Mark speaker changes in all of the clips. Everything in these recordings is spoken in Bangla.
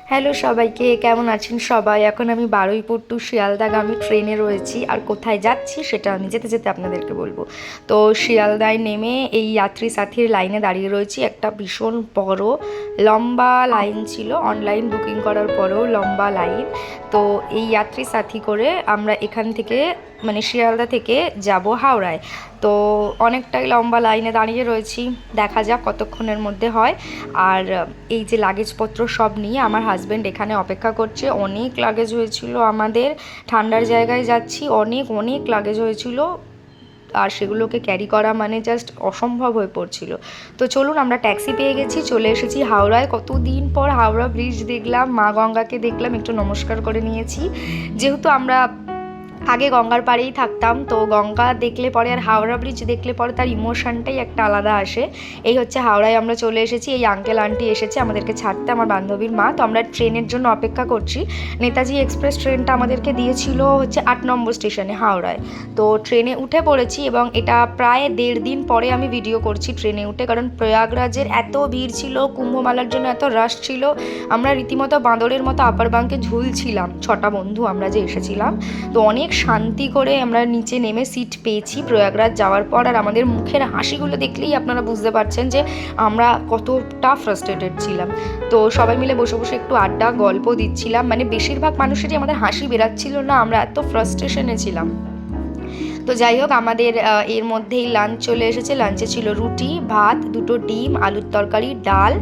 Speaker 1: হ্যালো সবাইকে, কেমন আছেন সবাই? এখন আমি বারুইপুর টু শিয়ালদাগামী ট্রেনে রয়েছি, আর কোথায় যাচ্ছি সেটা আমি যেতে যেতে আপনাদেরকে বলবো। তো শিয়ালদায় নেমে এই যাত্রী সাথীর লাইনে দাঁড়িয়ে রয়েছি। একটা ভীষণ বড় লম্বা লাইন ছিল, অনলাইন বুকিং করার পরেও লম্বা লাইন। তো এই যাত্রী সাথী করে আমরা এখান থেকে মানে শিয়ালদা থেকে যাব হাওড়ায়। তো অনেকটাই লম্বা লাইনে দাঁড়িয়ে রয়েছি, দেখা যাক কতক্ষণের মধ্যে হয়। আর এই যে লাগেজপত্র সব নিয়ে আমার হাজব্যান্ড এখানে অপেক্ষা করছে। অনেক লাগেজ হয়েছিল আমাদের, ঠান্ডার জায়গায় যাচ্ছি, অনেক অনেক লাগেজ হয়েছিল, আর সেগুলোকে ক্যারি করা মানে জাস্ট অসম্ভব হয়ে পড়ছিল। তো চলুন, আমরা ট্যাক্সি পেয়ে গেছি, চলে এসেছি হাওড়ায়। কতদিন পর হাওড়া ব্রিজ দেখলাম, মা গঙ্গাকে দেখলাম, একটু নমস্কার করে নিয়েছি। যেহেতু আমরা আগে গঙ্গার পাড়েই থাকতাম, তো গঙ্গা দেখলে পরে আর হাওড়া ব্রিজ দেখলে পরে তার ইমোশনটাই একটা আলাদা আসে। এই হচ্ছে হাওড়ায় আমরা চলে এসেছি। এই আঙ্কেল আন্টি এসেছে আমাদেরকে ছাড়তে, আমার বান্ধবীর মা। তো আমরা ট্রেনের জন্য অপেক্ষা করছি। নেতাজি এক্সপ্রেস ট্রেনটা আমাদেরকে দিয়েছিল হচ্ছে 8 নম্বর স্টেশনে হাওড়ায়। তো ট্রেনে উঠে পড়েছি, এবং এটা প্রায় 1.5 দিন পরে আমি ভিডিও করছি ট্রেনে উঠে, কারণ প্রয়াগরাজের এত ভিড় ছিল, কুম্ভমেলার জন্য এত রাশ ছিল। আমরা রীতিমতো বাঁদরের মতো আপার বাঙ্কে ঝুলছিলাম, 6টা বন্ধু আমরা যে এসেছিলাম। তো অনেক শান্তি করে আমরা নিচে নেমে সিট পেয়েছি প্রয়াগরাজ যাওয়ার পর। আর আমাদের মুখের হাসিগুলো দেখলেই আপনারা বুঝতে পারছেন যে আমরা কতটা ফ্রাস্ট্রেটেড ছিলাম। তো সবাই মিলে বসে বসে একটু আড্ডা গল্প দিচ্ছিলাম, মানে বেশিরভাগ মানুষেরই আমাদের হাসি বেরাচ্ছিল না, আমরা এত ফ্রাস্ট্রেশনে ছিলাম। তো যাই হোক, আমাদের এর মধ্যেই লাঞ্চ চলে এসেছে। লাঞ্চে ছিল রুটি, ভাত, 2টো ডিম, আলুর তরকারি, ডাল,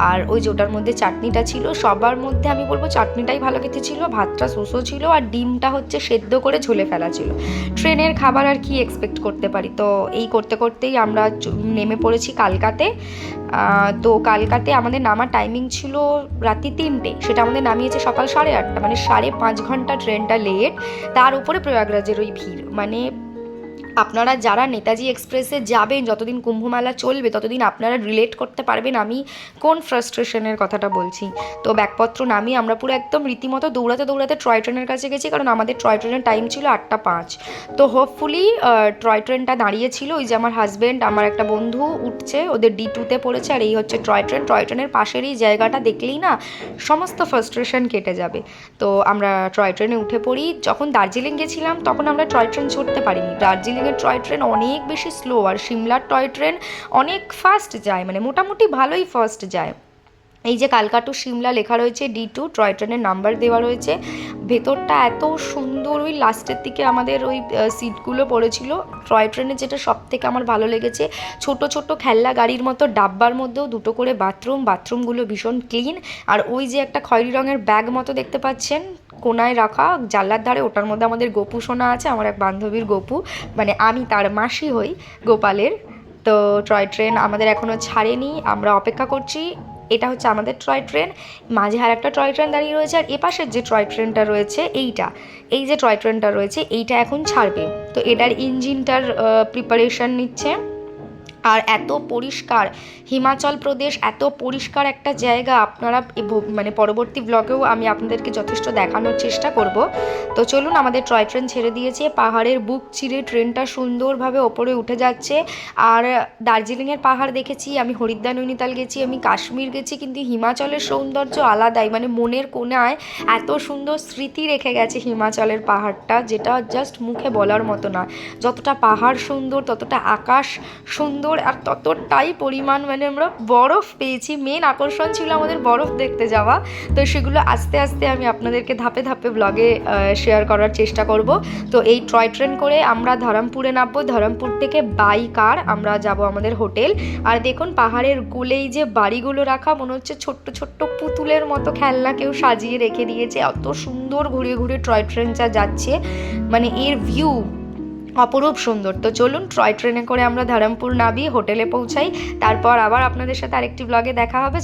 Speaker 1: আর ওই যে ওটার মধ্যে চাটনিটা ছিল। সবার মধ্যে আমি বলবো চাটনিটাই ভালো খেতে ছিল, ভাতটা শোষো ছিল, আর ডিমটা হচ্ছে সেদ্ধ করে ঝোলে ফেলা ছিল। ট্রেনের খাবার আর কি এক্সপেক্ট করতে পারি। তো এই করতে করতেই আমরা নেমে পড়েছি কালকাতে। তো কালকাতে আমাদের নামার টাইমিং ছিল রাত্রি 3টে, সেটা আমাদের নামিয়েছে সকাল 8:30, মানে 5.5 ঘন্টা ট্রেনটা লেট। তার উপরে প্রয়াগরাজের ওই ভিড়, মানে আপনারা যারা নেতাজি এক্সপ্রেসে যাবেন, যতদিন কুম্ভমেলা চলবে ততদিন আপনারা রিলেট করতে পারবেন আমি কোন ফ্রাস্ট্রেশনের কথাটা বলছি। তো ব্যাগপত্র নামিয়ে আমরা পুরো একদম রীতিমতো দৌড়াতে দৌড়াতে টয় ট্রেনের কাছে গেছি, কারণ আমাদের টয় ট্রেনের টাইম ছিল 8টা 5। তো হোপফুলি টয় ট্রেনটা দাঁড়িয়েছিল। ওই যে আমার হাজব্যান্ড, আমার একটা বন্ধু উঠছে, ওদের D2-তে পড়েছে। আর এই হচ্ছে টয় ট্রেন। টয় ট্রেনের পাশের এই জায়গাটা দেখলেই না সমস্ত ফ্রাস্ট্রেশন কেটে যাবে। তো আমরা টয় ট্রেনে উঠে পড়ি। যখন দার্জিলিং গেছিলাম তখন আমরা টয় ট্রেন চড়তে পারিনি। দার্জিলিংয়ের টয় ট্রেন অনেক বেশি স্লো, আর সিমলার টয় ট্রেন অনেক ফাস্ট যায়, মানে মোটামুটি ভালোই ফাস্ট যায়। এই যে কালকা টু সিমলা লেখা রয়েছে D2, টয় ট্রেনের নাম্বার দেওয়া রয়েছে। ভেতরটা এত সুন্দর, ওই লাস্টের দিকে আমাদের ওই সিটগুলো পড়েছিল। টয় ট্রেনে যেটা সব থেকে আমার ভালো লেগেছে, ছোট ছোট খেলনা গাড়ির মতো ডাব্বার মধ্যেও 2টো করে বাথরুমগুলো ভীষণ ক্লিন। আর ওই যে একটা খয়েরি রঙের ব্যাগ মতো দেখতে পাচ্ছেন কোনায় রাখা জানলার ধারে, ওটার মধ্যে আমাদের গোপু সোনা আছে, আমার এক বান্ধবীর গোপু, মানে আমি তার মাসি হই গোপালের। তো টয় ট্রেন আমাদের এখনও ছাড়েনি, আমরা অপেক্ষা করছি। এটা হচ্ছে আমাদের টয় ট্রেন, মাঝে আর একটা টয় ট্রেন দাঁড়িয়ে রয়েছে। আর এপাশের যে টয় ট্রেনটা রয়েছে এই যে টয় ট্রেনটা রয়েছে এইটা এখন ছাড়বে। তো এটার ইঞ্জিনটার প্রিপারেশন নিচ্ছে। আর এত পরিষ্কার হিমাচল প্রদেশ, এত পরিষ্কার একটা জায়গা, আপনারা মানে পরবর্তী ব্লগেও আমি আপনাদেরকে যথেষ্ট দেখানোর চেষ্টা করব। তো চলুন, আমাদের টয় ট্রেন ছেড়ে দিয়েছে। পাহাড়ের বুক চিরে ট্রেনটা সুন্দরভাবে ওপরে উঠে যাচ্ছে। আর দার্জিলিংয়ের পাহাড় দেখেছি আমি, হরিদ্বার নৈনিতাল গেছি আমি, কাশ্মীর গেছি, কিন্তু হিমাচলের সৌন্দর্য আলাদাই, মানে মনের কোণায় এত সুন্দর স্মৃতি রেখে গেছে হিমাচলের পাহাড়টা, যেটা জাস্ট মুখে বলার মতো না। যতটা পাহাড় সুন্দর, ততটা আকাশ সুন্দর, আর ততটাই পরিমাণ মানে আমরা বরফ পেয়েছি। মেন আকর্ষণ ছিল আমাদের বরফ দেখতে যাওয়া। তো সেগুলো আস্তে আস্তে আমি আপনাদেরকে ধাপে ধাপে ব্লগে শেয়ার করার চেষ্টা করব। তো এই টয় ট্রেন করে আমরা ধরমপুরে নামবো। ধরমপুর থেকে বাই কার আমরা যাব আমাদের হোটেল। আর দেখুন পাহাড়ের কোলেই যে বাড়িগুলো রাখা, মনে হচ্ছে ছোট্ট ছোট্ট পুতুলের মতো খেলনা কেউ সাজিয়ে রেখে দিয়েছে। অত সুন্দর ঘুরে ঘুরে টয় ট্রেন যাচ্ছে, মানে এর ভিউ অপরূপ সুন্দর। তো চলুন, টয় ট্রেনে করে আমরা ধরমপুর নামি, হোটেলে পৌঁছাই, তারপর আবার আপনাদের সাথে আরেকটি ব্লগে দেখা হবে।